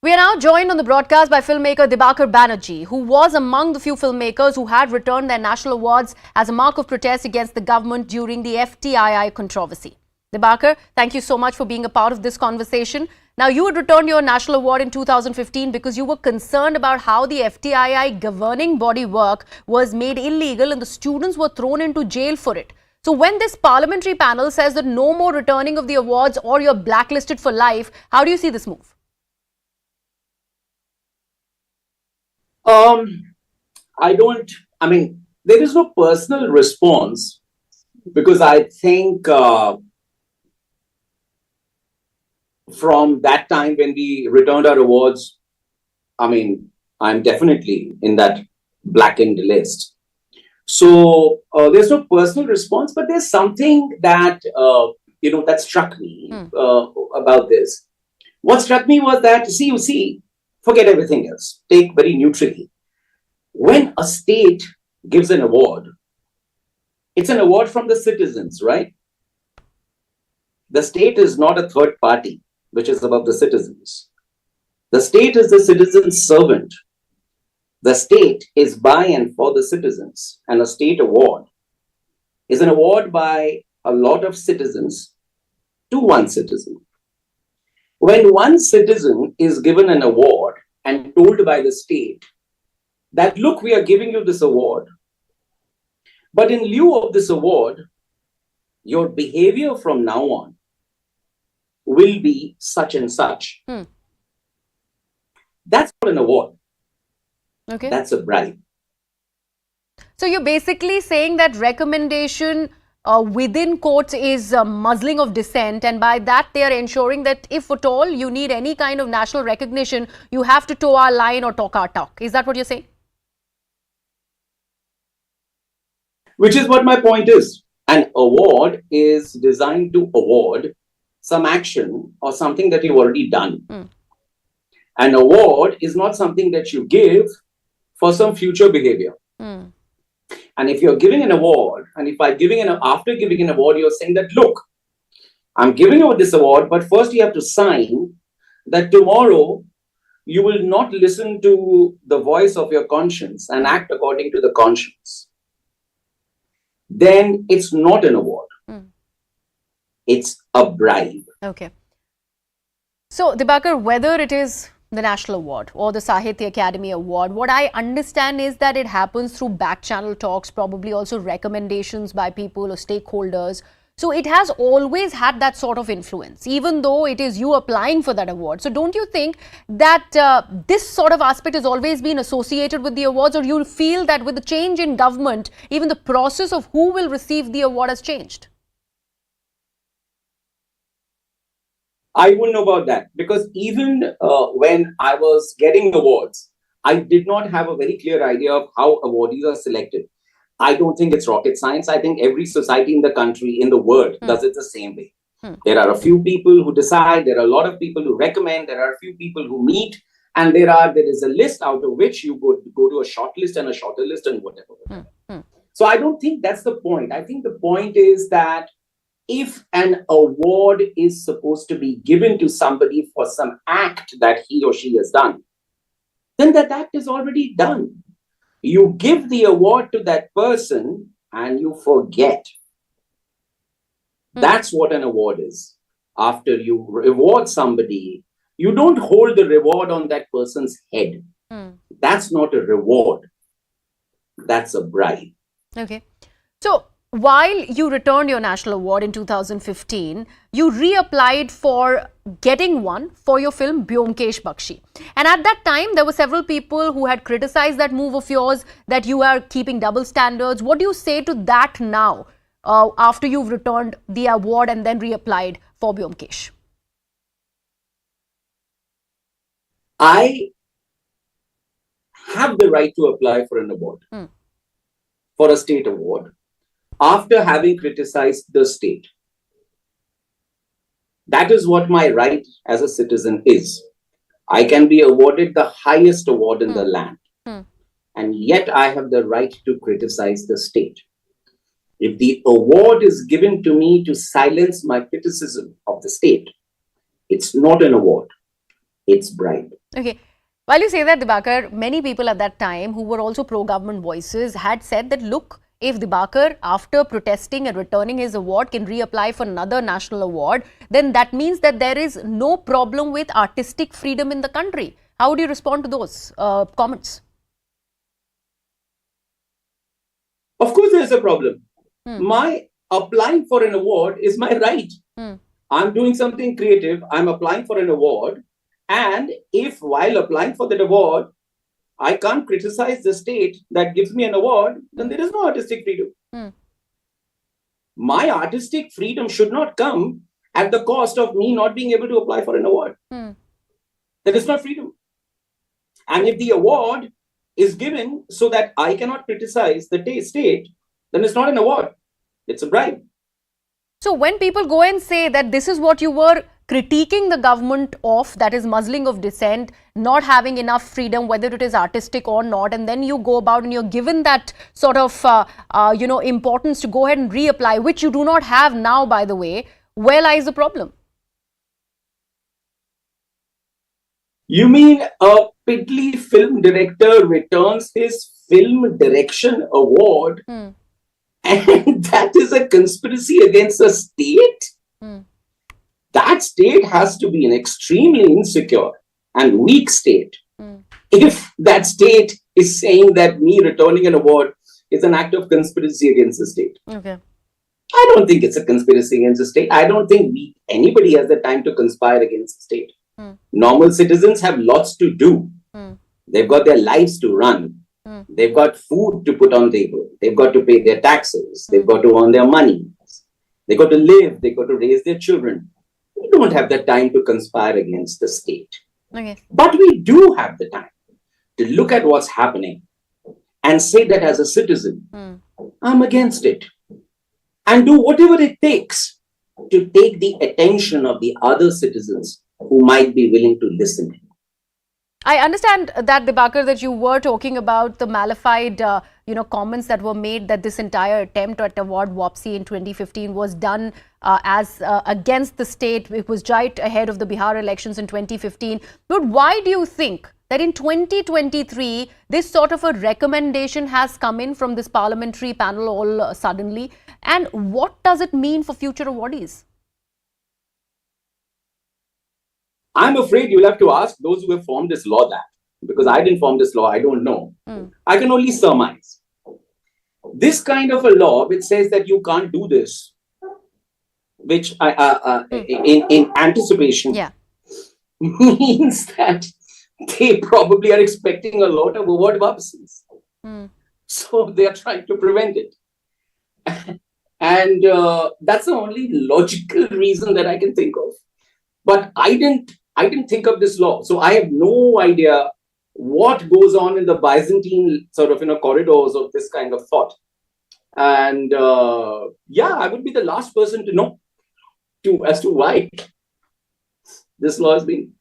We are now joined on the broadcast by filmmaker Dibakar Banerjee, who was among the few filmmakers who had returned their national awards as a mark of protest against the government during the FTII controversy. Dibakar, thank you so much for being a part of this conversation. Now, you had returned your national award in 2015 because you were concerned about how the FTII governing body work was made illegal and the students were thrown into jail for it. So when this parliamentary panel says that no more returning of the awards or you're blacklisted for life, how do you see this move? There is no personal response because I think from that time when we returned our awards, I'm definitely in that blackened list. So there's no personal response, but there's something that, that struck me about this. What struck me was that, forget everything else. Take very neutrally. When a state gives an award, it's an award from the citizens, right? The state is not a third party, which is above the citizens. The state is the citizen's servant. The state is by and for the citizens. And a state award is an award by a lot of citizens to one citizen. When one citizen is given an award and told by the state that, look, we are giving you this award, but in lieu of this award, your behavior from now on will be such and such. That's not an award. Okay. That's a bribe. So you're basically saying that recommendation within courts is muzzling of dissent, and by that they are ensuring that if at all you need any kind of national recognition, you have to toe our line or talk our talk. Is that what you're saying? Which is what my point is. An award is designed to award some action or something that you've already done. An award is not something that you give for some future behavior. And if you're giving an award, and if after giving an award, you're saying that, look, I'm giving you this award, but first you have to sign that tomorrow you will not listen to the voice of your conscience and act according to the conscience. Then it's not an award. It's a bribe. Okay. So, Dibakar, whether it is the National Award or the Sahitya Academy Award, what I understand is that it happens through back channel talks, probably also recommendations by people or stakeholders. So, it has always had that sort of influence, even though it is you applying for that award. So, don't you think that this sort of aspect has always been associated with the awards, or you feel that with the change in government, even the process of who will receive the award has changed? I wouldn't know about that, because even when I was getting awards, I did not have a very clear idea of how awardees are selected. I don't think it's rocket science. I think every society in the country, in the world, does it the same way. There are a few people who decide, there are a lot of people who recommend, there are a few people who meet, and there is a list out of which you go to a short list and a shorter list and whatever. So I don't think that's the point. I think the point is that if an award is supposed to be given to somebody for some act that he or she has done, then that act is already done. You give the award to that person and you forget. That's what an award is. After you reward somebody, you don't hold the reward on that person's head. That's not a reward. That's a bribe. Okay. So, while you returned your national award in 2015, you reapplied for getting one for your film Byomkesh Bakshi. And at that time, there were several people who had criticized that move of yours, that you are keeping double standards. What do you say to that now, after you've returned the award and then reapplied for Byomkesh? I have the right to apply for an award, for a state award, after having criticized the state. That is what my right as a citizen is. I can be awarded the highest award in the land, and yet I have the right to criticize the state. If the award is given to me to silence my criticism of the state, it's not an award, it's bribe. Okay. While you say that, Dibakar, many people at that time who were also pro-government voices had said that, look, if Dibakar, after protesting and returning his award, can reapply for another national award, then that means that there is no problem with artistic freedom in the country. How would you respond to those comments? Of course, there is a problem. My applying for an award is my right. I'm doing something creative. I'm applying for an award. And if while applying for that award, I can't criticize the state that gives me an award, then there is no artistic freedom. My artistic freedom should not come at the cost of me not being able to apply for an award. That is not freedom. And if the award is given so that I cannot criticize the state, then it's not an award. It's a bribe. So when people go and say that this is what you were critiquing the government of, that is muzzling of dissent, not having enough freedom, whether it is artistic or not, and then you go about and you're given that sort of, importance to go ahead and reapply, which you do not have now, by the way, where lies the problem? You mean a piddly film director returns his film direction award and that is a conspiracy against a state? That state has to be an extremely insecure and weak state. If that state is saying that me returning an award is an act of conspiracy against the state. Okay. I don't think it's a conspiracy against the state. I don't think anybody has the time to conspire against the state. Normal citizens have lots to do. They've got their lives to run. They've got food to put on the table. They've got to pay their taxes. They've got to earn their money. They've got to live. They've got to raise their children. We don't have the time to conspire against the state. Okay. But we do have the time to look at what's happening and say that as a citizen, I'm against it. And do whatever it takes to take the attention of the other citizens who might be willing to listen. I understand that, Dibakar, that you were talking about the malified, comments that were made, that this entire attempt at award Wapsi in 2015 was done as against the state. It was right ahead of the Bihar elections in 2015. But why do you think that in 2023, this sort of a recommendation has come in from this parliamentary panel all suddenly? And what does it mean for future awardees? I'm afraid you'll have to ask those who have formed this law that, because I didn't form this law, I don't know. I can only surmise. This kind of a law which says that you can't do this, which in anticipation means that they probably are expecting a lot of overt Wapsis. So they are trying to prevent it. And that's the only logical reason that I can think of. But I didn't think of this law. So I have no idea what goes on in the Byzantine sort of, corridors of this kind of thought. And I would be the last person to know as to why this law has been.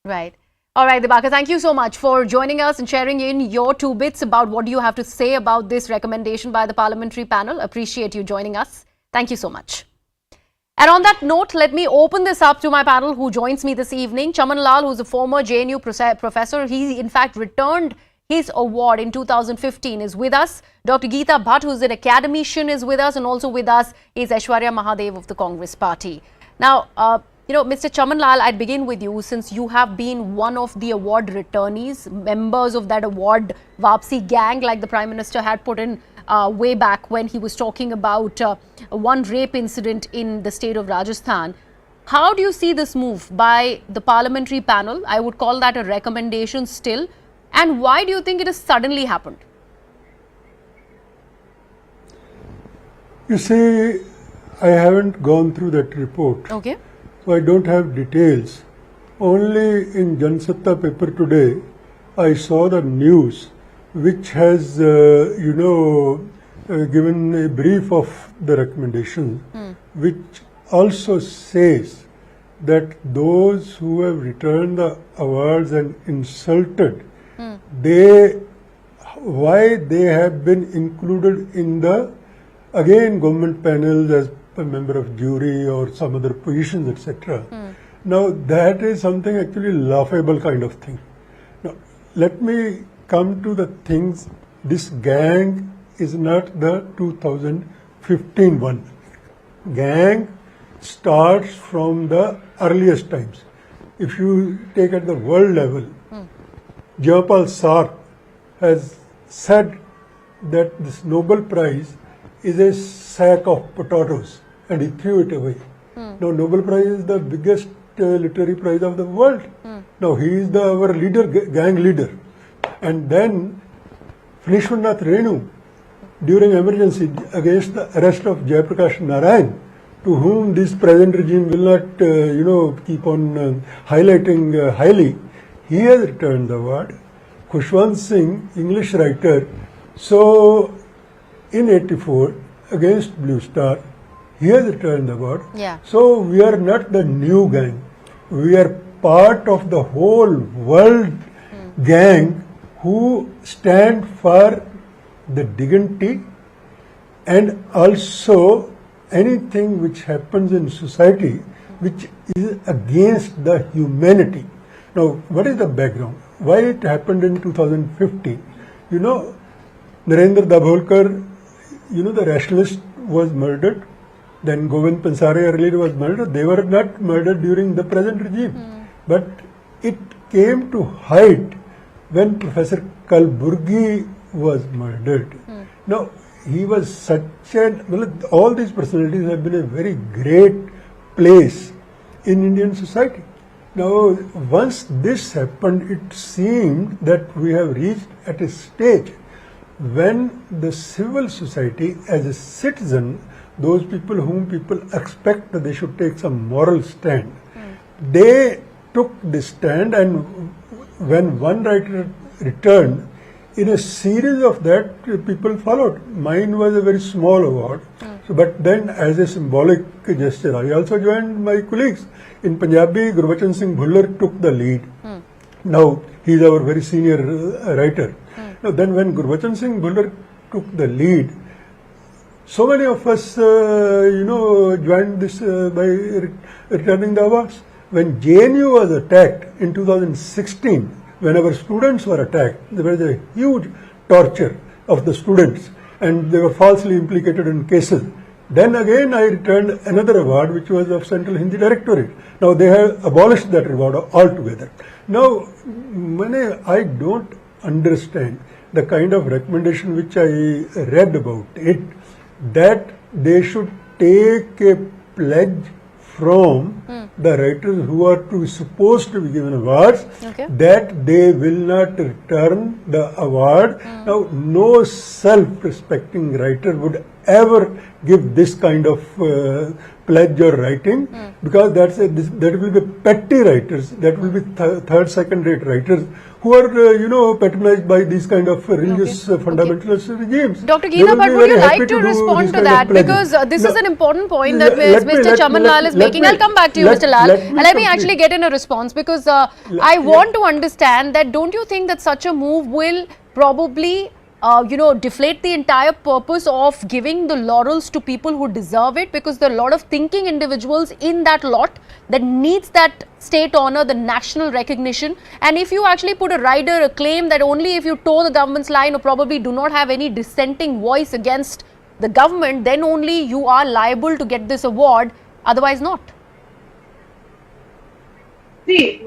Right. All right, Dibakar, thank you so much for joining us and sharing in your 2 bits about what you have to say about this recommendation by the parliamentary panel. Appreciate you joining us. Thank you so much. And on that note, let me open this up to my panel who joins me this evening. Chaman Lal, who's a former JNU professor. He, in fact, returned his award in 2015, is with us. Dr. Geeta Bhatt, who's an academician, is with us. And also with us is Aishwarya Mahadev of the Congress Party. Now, Mr. Chaman Lal, I'd begin with you, since you have been one of the award returnees, members of that award Wapsi gang, like the Prime Minister had put in way back when he was talking about one rape incident in the state of Rajasthan. How do you see this move by the parliamentary panel? I would call that a recommendation still. And why do you think it has suddenly happened? You see, I haven't gone through that report. Okay. So I don't have details. Only in Jansatta paper today, I saw the news which has, given a brief of the recommendation, which also says that those who have returned the awards and insulted, why they have been included in the, again, government panels as a member of jury or some other positions, etc. Now, that is something actually laughable kind of thing. Now, let me come to the things. This gang is not the 2015 one. Gang starts from the earliest times. If you take at the world level, Jayapal Sark has said that this Nobel Prize is a sack of potatoes, and he threw it away. Now, Nobel Prize is the biggest literary prize of the world. Now, he is our leader, gang leader. And then, Finishwarnath Renu, during emergency against the arrest of Jayaprakash Narayan, to whom this present regime will not, keep on highlighting highly, he has returned the award. Khushwant Singh, English writer, so in 84, against Blue Star, he has returned the award. So we are not the new gang. We are part of the whole world gang who stand for the dignity and also anything which happens in society which is against the humanity. Now, what is the background? Why it happened in 2015? Narendra Dabholkar, the rationalist, was murdered. Then Govind Pansare earlier was murdered. They were not murdered during the present regime. But it came to height when Professor Kalburgi was murdered. Now, he was such all these personalities have been a very great place in Indian society. Now, once this happened, it seemed that we have reached at a stage when the civil society, as a citizen, those people whom people expect that they should take some moral stand, they took this stand, and when one writer returned, in a series of that, people followed. Mine was a very small award, but then as a symbolic gesture, I also joined my colleagues. In Punjabi, Gurbachan Singh Bhullar took the lead. Now, he is our very senior writer. Now, then when Gurbachan Singh Bhullar took the lead, so many of us, joined this by returning the awards. When JNU was attacked in 2016, when our students were attacked, there was a huge torture of the students and they were falsely implicated in cases. Then again I returned another award which was of Central Hindi Directorate. Now they have abolished that reward altogether. Now, I don't understand the kind of recommendation which I read about it, that they should take a pledge from the writers who are supposed to be given awards, that they will not return the award. Now, no self-respecting writer would ever give this kind of pledge or writing, because that will be petty writers, that will be third, second-rate writers who are, patronized by these kind of religious fundamentalist regimes. Dr. Geeta, but would you like to respond to that? Because this is an important point that Mr. Chaman Lal is making. I'll come back to you, Mr. Lal. Let me actually get in a response, because I want to understand that, don't you think that such a move will probably deflate the entire purpose of giving the laurels to people who deserve it, because there are a lot of thinking individuals in that lot that needs that state honor, the national recognition. And if you actually put a rider, a claim that only if you toe the government's line or probably do not have any dissenting voice against the government, then only you are liable to get this award, otherwise not. See,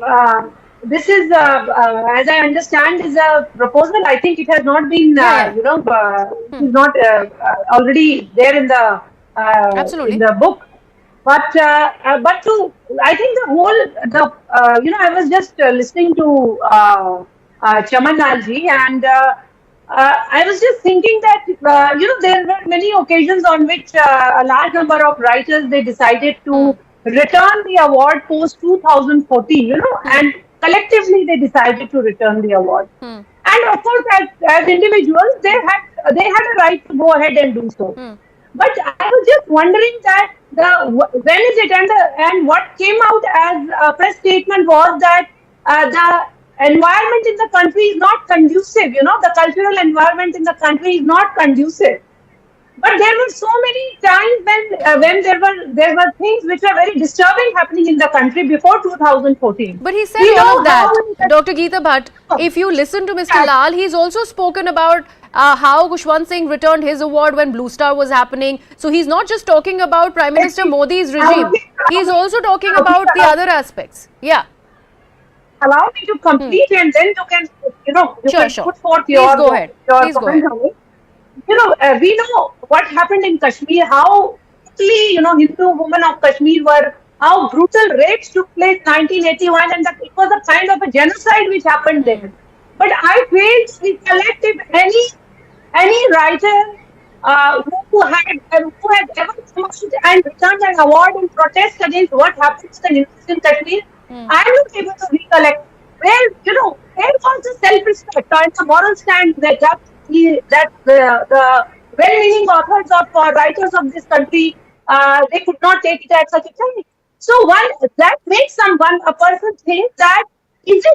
this is, as I understand, is a proposal. I think it has not been, it is not already there in the in the book. But I think I was just listening to Chaman Lalji, and I was just thinking that there were many occasions on which a large number of writers, they decided to return the award post 2014, and collectively they decided to return the award. And of course, as individuals, they had a right to go ahead and do so. But I was just wondering that when is it, and what came out as a press statement was that the environment in the country is not conducive. The cultural environment in the country is not conducive. But there were so many times when there were things which were very disturbing happening in the country before 2014. But he said all of that, Dr. Geeta Bhatt. If you listen to Mr. Lal, he's also spoken about how Khushwant Singh returned his award when Blue Star was happening. So he's not just talking about Prime Minister Modi's regime. He's also talking about the other aspects. Yeah. Allow me to complete, and then you can, put forth your Please go ahead. Please go ahead. We know what happened in Kashmir, how quickly, Hindu women of Kashmir how brutal rapes took place in 1981, and it was a kind of a genocide which happened there. But I failed to recollect if any writer who had ever come out and returned an award in protest against what happened to the Hindus in Kashmir. I am not able to recollect where was the self-respect and the moral stand that the well-meaning authors or writers of this country, they could not take it at such a time. So that makes a person think that it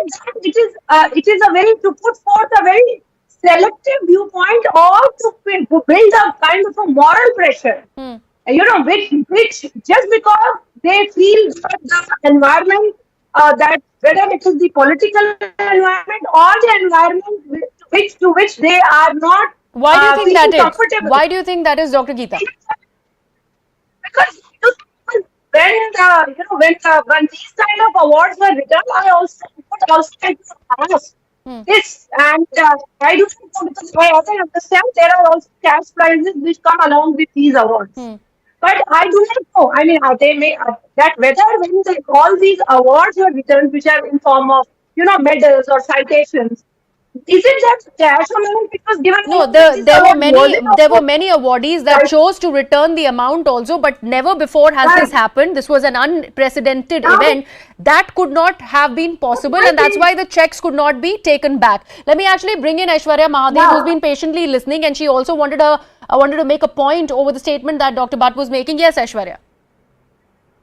is a very, to put forth a very selective viewpoint, or to build a kind of a moral pressure, which just because they feel that the environment, that whether it is the political environment or the environment to which they are not. Why do you think that is? Why do you think that is, Dr. Geeta? Because when these kind of awards were written, I also like to ask this, and I do think so, because as I understand, there are also cash prizes which come along with these awards. But I do not know. I mean, they may that whether when all these awards were returned, which are in form of medals or citations, is it just cash amount? Because given there were many awardees that chose to return the amount also, but never before has this happened. This was an unprecedented event that could not have been possible, and that's why the checks could not be taken back. Let me actually bring in Aishwarya Mahadev, who's been patiently listening, and she also wanted to make a point over the statement that Dr. Bhatt was making. Yes, Aishwarya.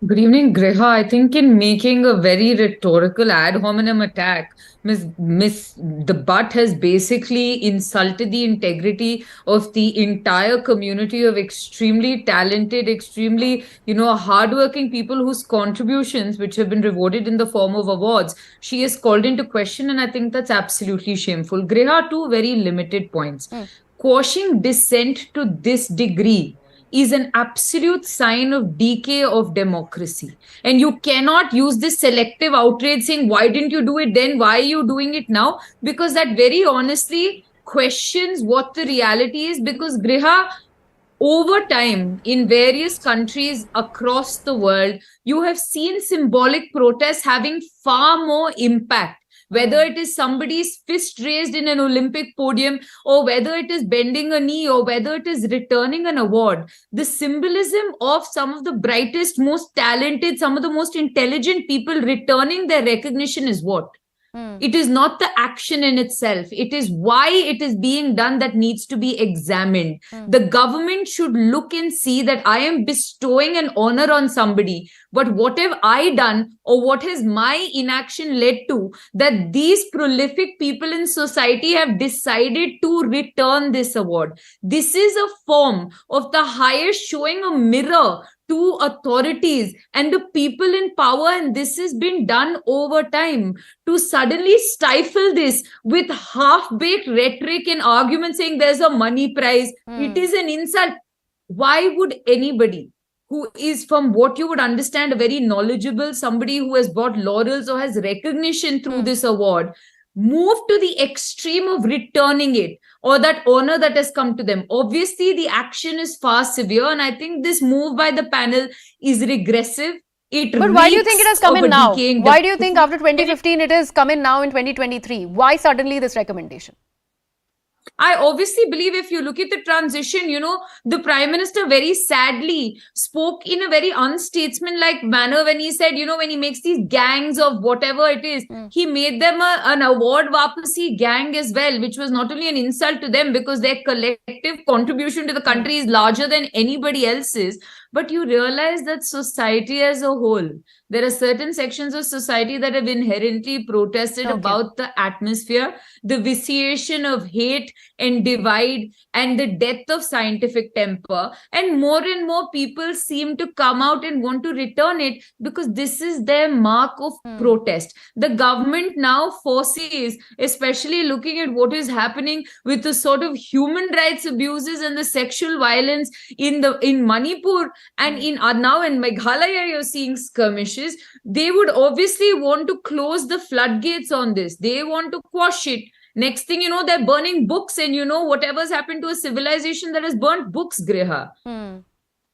Good evening, Griha. I think in making a very rhetorical ad hominem attack, the Bhatt has basically insulted the integrity of the entire community of extremely talented, extremely, hardworking people whose contributions, which have been rewarded in the form of awards, she has called into question, and I think that's absolutely shameful. Griha, two very limited points. Quashing dissent to this degree is an absolute sign of decay of democracy. And you cannot use this selective outrage saying, why didn't you do it then? Why are you doing it now? Because that very honestly questions what the reality is. Because Griha, over time, in various countries across the world, you have seen symbolic protests having far more impact. Whether it is somebody's fist raised in an Olympic podium, or whether it is bending a knee, or whether it is returning an award, the symbolism of some of the brightest, most talented, some of the most intelligent people returning their recognition is what? It is not the action in itself. It is why it is being done that needs to be examined. The government should look and see that I am bestowing an honor on somebody, but what have I done, or what has my inaction led to, that these prolific people in society have decided to return this award? This is a form of the highest showing a mirror to authorities and the people in power, and this has been done over time. To suddenly stifle this with half-baked rhetoric and argument saying there's a money prize, it is an insult. Why would anybody who is, from what you would understand, a very knowledgeable, somebody who has brought laurels or has recognition through this award, move to the extreme of returning it, or that honor that has come to them? Obviously, the action is far severe, and I think this move by the panel is regressive. But why do you think it has come in now? Why do you think after 2015 it has come in now in 2023? Why suddenly this recommendation? I obviously believe if you look at the transition, the Prime Minister very sadly spoke in a very unstatesmanlike manner when he said, when he makes these gangs of whatever it is, he made them an award Wapsi gang as well, which was not only an insult to them because their collective contribution to the country is larger than anybody else's, but you realize that society as a whole, there are certain sections of society that have inherently protested about the atmosphere, the vitiation of hate and divide, and the death of scientific temper. And more people seem to come out and want to return it because this is their mark of protest. The government now foresees, especially looking at what is happening with the sort of human rights abuses and the sexual violence in Manipur, and now in Meghalaya you're seeing skirmishes. They would obviously want to close the floodgates on this. They want to quash it. Next thing you know, they're burning books, and whatever's happened to a civilization that has burnt books, Griha.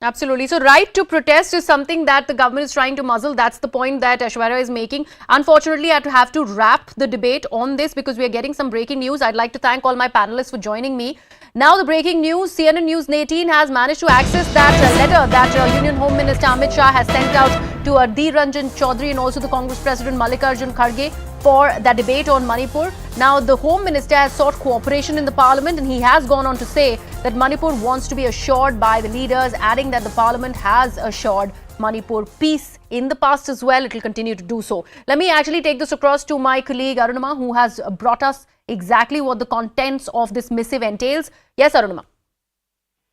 Absolutely. So right to protest is something that the government is trying to muzzle. That's the point that Aishwarya is making. Unfortunately, I have to wrap the debate on this because we are getting some breaking news. I'd like to thank all my panelists for joining me. Now the breaking news, CNN News 18 has managed to access that letter that Union Home Minister Amit Shah has sent out to Adhir Ranjan Chaudhary and also the Congress President Mallikarjun Kharge for the debate on Manipur. Now the Home Minister has sought cooperation in the Parliament, and he has gone on to say that Manipur wants to be assured by the leaders, adding that the Parliament has assured Manipur peace in the past as well. It will continue to do so. Let me actually take this across to my colleague Arunima, who has brought us exactly what the contents of this missive entails. Yes, Arunima.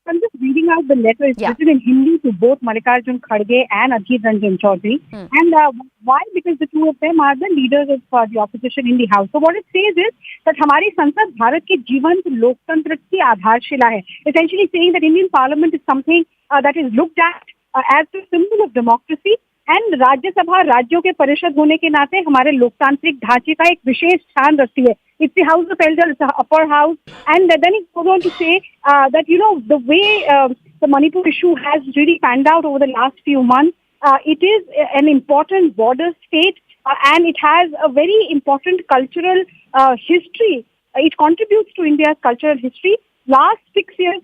I'm just reading out the letter. It's written in Hindi to both Mallikarjun Kharge and Adhir Ranjan Chaudhary. And why? Because the two of them are the leaders of the opposition in the House. So what it says is that हमारी संसद भारत के जीवंत लोकतंत्र की आधारशिला है. Essentially saying that Indian Parliament is something that is looked at as the symbol of democracy. And Rajya Sabha राज्यों के परिषद होने के नाते हमारे लोकतांत्रिक ढांचे का एक विशेष स्थान रखती है. It's the House of Elders, the upper house. And then it goes on to say that, the way the Manipur issue has really panned out over the last few months, it is an important border state and it has a very important cultural history. It contributes to India's cultural history. Last 6 years,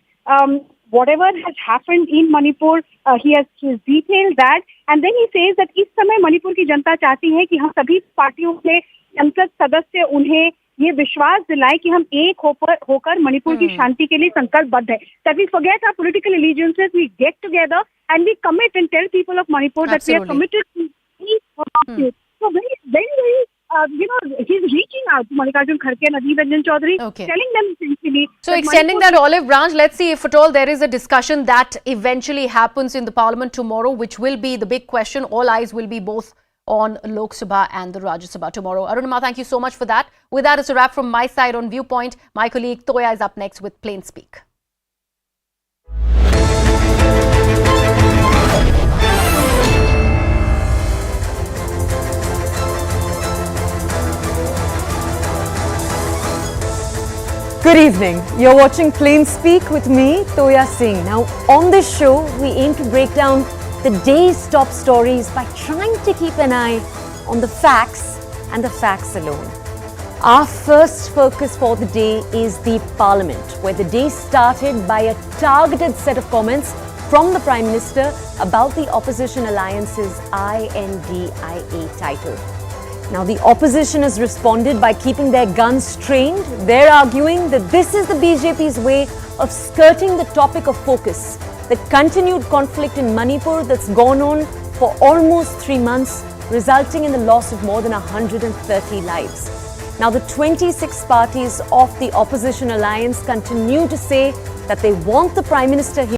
whatever has happened in Manipur, he has detailed that. And then he says that इस समय मणिपुर की जनता चाहती है कि हम सभी पार्टियों के संसद सदस्य उन्हें ये विश्वास दिलाए कि हम एक होकर मणिपुर की शांति के लिए संकल्पबद्ध है. That we forget our political allegiances, we get together and we commit and tell people of Manipur that we are committed to peace. So very, he's reaching out to Mallikarjun Kharge and Adhir Ranjan Chaudhary, telling them essentially. So extending that olive branch, let's see if at all there is a discussion that eventually happens in the Parliament tomorrow, which will be the big question. All eyes will be both on Lok Sabha and the Rajya Sabha tomorrow. Arunima, thank you so much for that. With that, it's a wrap from my side on Viewpoint. My colleague Toya is up next with Plain Speak. Good evening. You're watching Plain Speak with me, Toya Singh. Now, on this show, we aim to break down the day's top stories by trying to keep an eye on the facts and the facts alone. Our first focus for the day is the Parliament, where the day started by a targeted set of comments from the Prime Minister about the opposition alliance's INDIA title. Now, the opposition has responded by keeping their guns trained. They're arguing that this is the BJP's way of skirting the topic of focus, the continued conflict in Manipur that's gone on for almost 3 months, resulting in the loss of more than 130 lives. Now, the 26 parties of the opposition alliance continue to say that they want the Prime Minister here